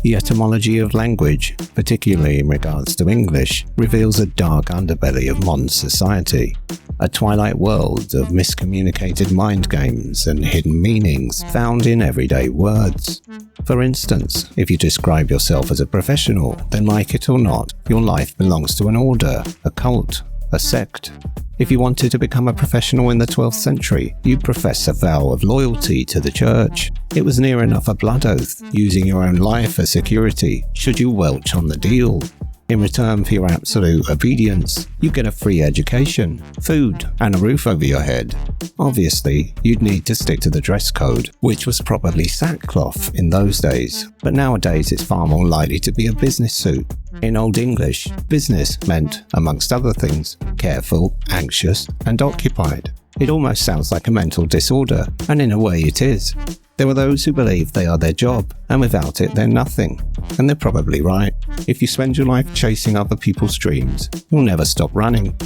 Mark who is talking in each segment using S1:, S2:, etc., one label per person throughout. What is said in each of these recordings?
S1: The etymology of language, particularly in regards to English, reveals a dark underbelly of modern society, a twilight world of miscommunicated mind games and hidden meanings found in everyday words. For instance, if you describe yourself as a professional, then like it or not, your life belongs to an order, a cult, a sect. If you wanted to become a professional in the 12th century, you profess a vow of loyalty to the church. It was near enough a blood oath, using your own life as security should you welch on the deal. In return for your absolute obedience, you get a free education, food, and a roof over your head. Obviously, you'd need to stick to the dress code, which was probably sackcloth in those days, but nowadays it's far more likely to be a business suit. In Old English, business meant, amongst other things, careful, anxious, and occupied. It almost sounds like a mental disorder, and in a way it is. There are those who believe they are their job, and without it they're nothing. And they're probably right. If you spend your life chasing other people's dreams, you'll never stop running.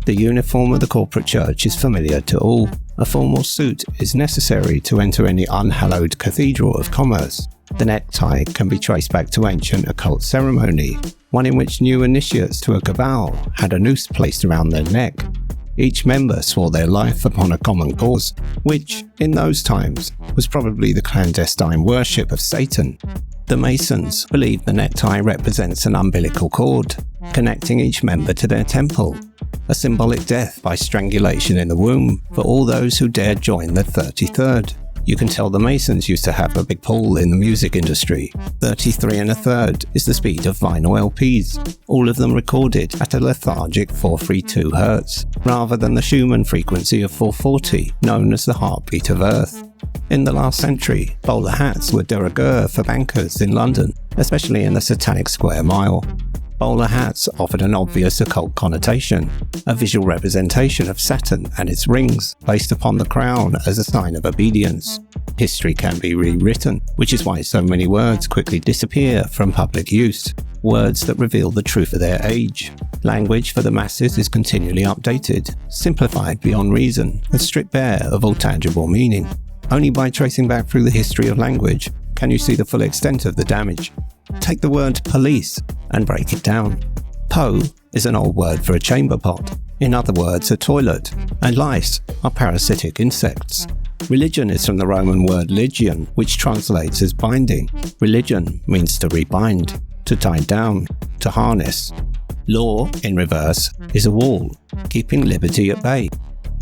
S1: The uniform of the corporate church is familiar to all. A formal suit is necessary to enter any unhallowed cathedral of commerce. The necktie can be traced back to ancient occult ceremony, one in which new initiates to a cabal had a noose placed around their neck. Each member swore their life upon a common cause, which, in those times, was probably the clandestine worship of Satan. The Masons believe the necktie represents an umbilical cord, connecting each member to their temple, a symbolic death by strangulation in the womb for all those who dared join the 33rd. You can tell the Masons used to have a big pull in the music industry. 33 1/3 is the speed of vinyl LPs, all of them recorded at a lethargic 432 Hz, rather than the Schumann frequency of 440, known as the heartbeat of Earth. In the last century, bowler hats were de rigueur for bankers in London, especially in the Satanic Square Mile. Bowler hats offered an obvious occult connotation, a visual representation of Saturn and its rings placed upon the crown as a sign of obedience. History can be rewritten, which is why so many words quickly disappear from public use, words that reveal the truth of their age. Language for the masses is continually updated, simplified beyond reason, and stripped bare of all tangible meaning. Only by tracing back through the history of language can you see the full extent of the damage. Take the word police and break it down. Po is an old word for a chamber pot, in other words a toilet, and lice are parasitic insects. Religion is from the Roman word legion, which translates as binding. Religion means to rebind, to tie down, to harness. Law, in reverse, is a wall, keeping liberty at bay.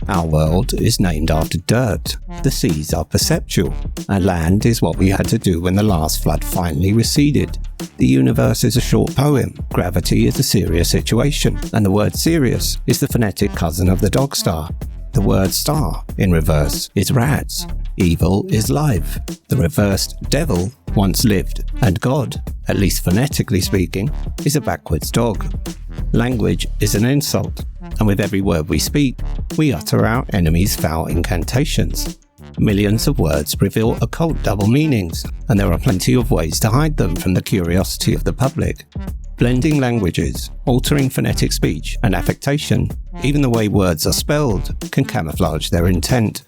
S1: Our world is named after dirt, the seas are perceptual, and land is what we had to do when the last flood finally receded. The universe is a short poem, gravity is a serious situation, and the word serious is the phonetic cousin of the dog star. The word star, in reverse, is rats. Evil is life. The reversed devil once lived, and God, at least phonetically speaking, is a backwards dog. Language is an insult, and with every word we speak, we utter our enemies' foul incantations. Millions of words reveal occult double meanings, and there are plenty of ways to hide them from the curiosity of the public. Blending languages, altering phonetic speech and affectation, even the way words are spelled, can camouflage their intent.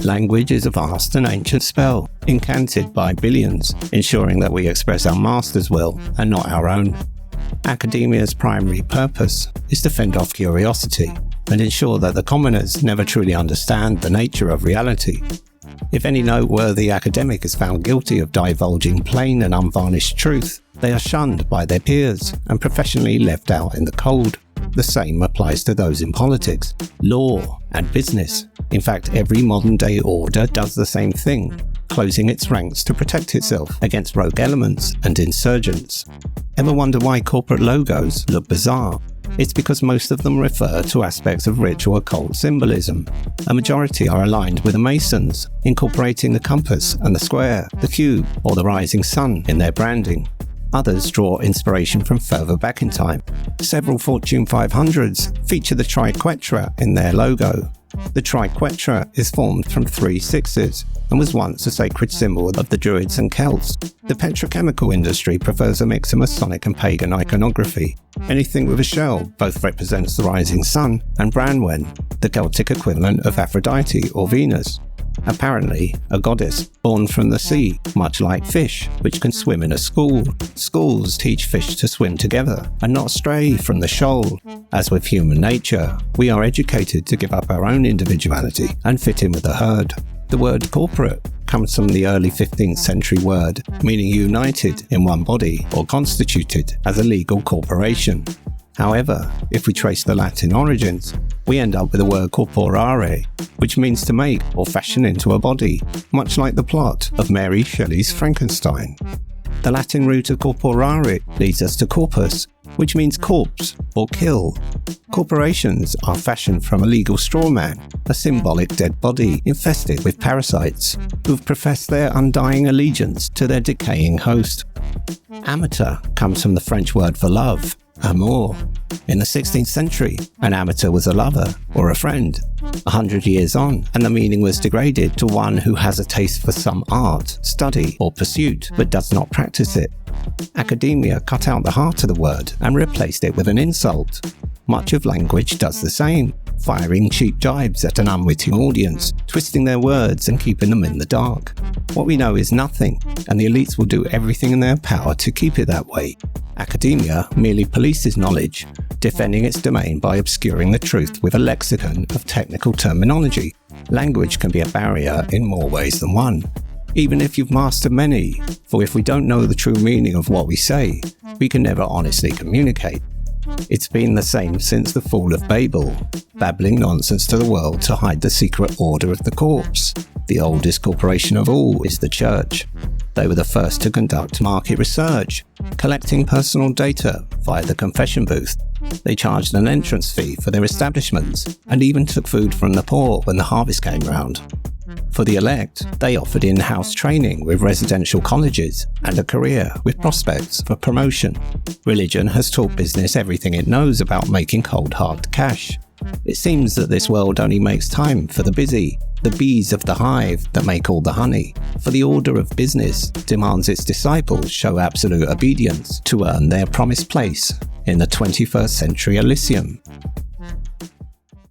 S1: Language is a vast and ancient spell, incanted by billions, ensuring that we express our master's will and not our own. Academia's primary purpose is to fend off curiosity and ensure that the commoners never truly understand the nature of reality. If any noteworthy academic is found guilty of divulging plain and unvarnished truth, they are shunned by their peers and professionally left out in the cold. The same applies to those in politics, law, and business. In fact, every modern-day order does the same thing, closing its ranks to protect itself against rogue elements and insurgents. Ever wonder why corporate logos look bizarre? It's because most of them refer to aspects of rich or occult symbolism. A majority are aligned with the Masons, incorporating the compass and the square, the cube, or the rising sun in their branding. Others draw inspiration from further back in time. Several Fortune 500s feature the triquetra in their logo. The triquetra is formed from 3 sixes and was once a sacred symbol of the Druids and Celts. The petrochemical industry prefers a mix of Masonic and pagan iconography. Anything with a shell both represents the rising sun and Branwen, the Celtic equivalent of Aphrodite or Venus. Apparently, a goddess born from the sea, much like fish, which can swim in a school. Schools teach fish to swim together and not stray from the shoal. As with human nature, we are educated to give up our own individuality and fit in with the herd. The word corporate comes from the early 15th century word meaning united in one body or constituted as a legal corporation. However, if we trace the Latin origins, we end up with the word corporare, which means to make or fashion into a body, much like the plot of Mary Shelley's Frankenstein. The Latin root of corporare leads us to corpus, which means corpse or kill. Corporations are fashioned from a legal straw man, a symbolic dead body infested with parasites who've professed their undying allegiance to their decaying host. Amateur comes from the French word for love, amour. In the 16th century, an amateur was a lover or a friend. 100 years on, and the meaning was degraded to one who has a taste for some art, study, or pursuit, but does not practice it. Academia cut out the heart of the word and replaced it with an insult. Much of language does the same, firing cheap jibes at an unwitting audience, twisting their words and keeping them in the dark. What we know is nothing, and the elites will do everything in their power to keep it that way. Academia merely polices knowledge, defending its domain by obscuring the truth with a lexicon of technical terminology. Language can be a barrier in more ways than one, even if you've mastered many, for if we don't know the true meaning of what we say, we can never honestly communicate. It's been the same since the fall of Babel, babbling nonsense to the world to hide the secret order of the corpse. The oldest corporation of all is the church. They were the first to conduct market research, collecting personal data via the confession booth. They charged an entrance fee for their establishments and even took food from the poor when the harvest came round. For the elect, they offered in-house training with residential colleges and a career with prospects for promotion. Religion has taught business everything it knows about making cold hard cash. It seems that this world only makes time for the busy, the bees of the hive that make all the honey. For the order of business demands its disciples show absolute obedience to earn their promised place in the 21st century Elysium.